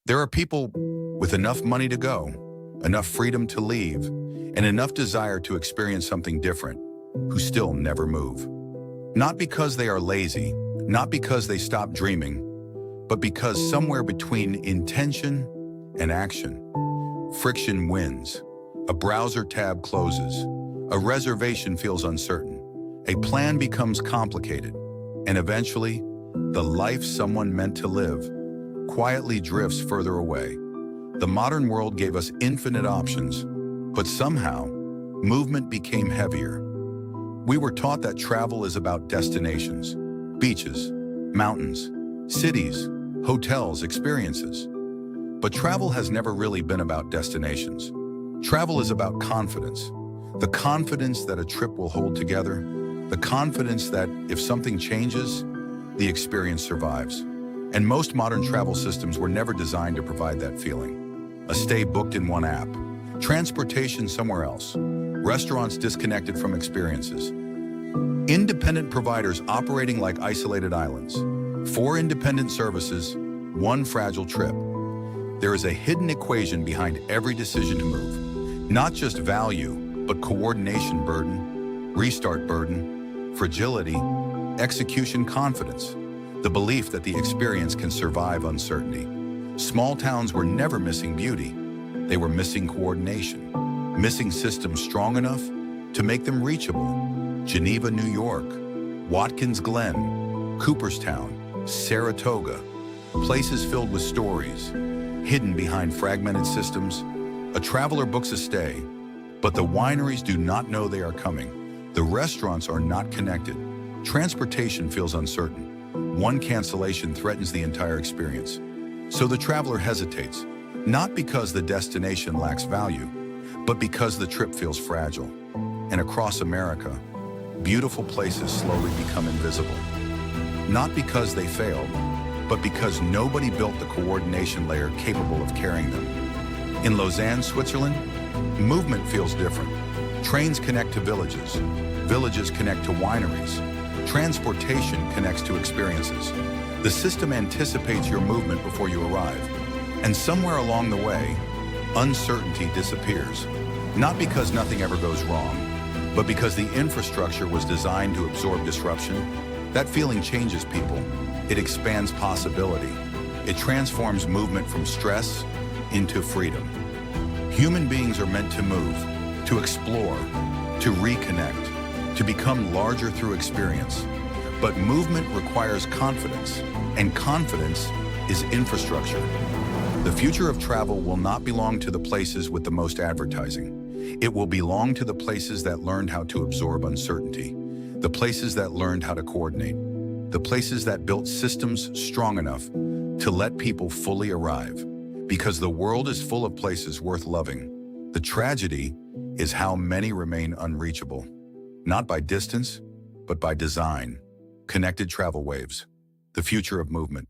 There are people with enough money to go, enough freedom to leave, and enough desire to experience something different who still never move. Not because they are lazy, not because they stopped dreaming, but because somewhere between intention and action, friction wins. A browser tab closes, a reservation feels uncertain, a plan becomes complicated, and eventually, the life someone meant to live quietly drifts further away. The modern world gave us infinite options, but somehow, movement became heavier. We were taught that travel is about destinations, beaches, mountains, cities, hotels, experiences. But travel has never really been about destinations. Travel is about confidence. The confidence that a trip will hold together, the confidence that if something changes, the experience survives. And most modern travel systems were never designed to provide that feeling. A stay booked in one app, transportation somewhere else, restaurants disconnected from experiences. Independent providers operating like isolated islands. 4 independent services, 1 fragile trip. There is a hidden equation behind every decision to move. Not just value, but coordination burden, restart burden, fragility, execution confidence. The belief that the experience can survive uncertainty. Small towns were never missing beauty. They were missing coordination, missing systems strong enough to make them reachable. Geneva, New York, Watkins Glen, Cooperstown, Saratoga, places filled with stories, hidden behind fragmented systems. A traveler books a stay, but the wineries do not know they are coming. The restaurants are not connected. Transportation feels uncertain. One cancellation threatens the entire experience. So the traveler hesitates, not because the destination lacks value, but because the trip feels fragile. And across America, beautiful places slowly become invisible. Not because they failed, but because nobody built the coordination layer capable of carrying them. In Lausanne, Switzerland, movement feels different. Trains connect to villages. Villages connect to wineries. Transportation connects to experiences. The system anticipates your movement before you arrive. And somewhere along the way, uncertainty disappears. Not because nothing ever goes wrong, but because the infrastructure was designed to absorb disruption. That feeling changes people. It expands possibility. It transforms movement from stress into freedom. Human beings are meant to move, to explore, to reconnect, to become larger through experience. But movement requires confidence, and confidence is infrastructure. The future of travel will not belong to the places with the most advertising. It will belong to the places that learned how to absorb uncertainty, the places that learned how to coordinate, the places that built systems strong enough to let people fully arrive. Because the world is full of places worth loving. The tragedy is how many remain unreachable. Not by distance, but by design. Connected travel waves, the future of movement.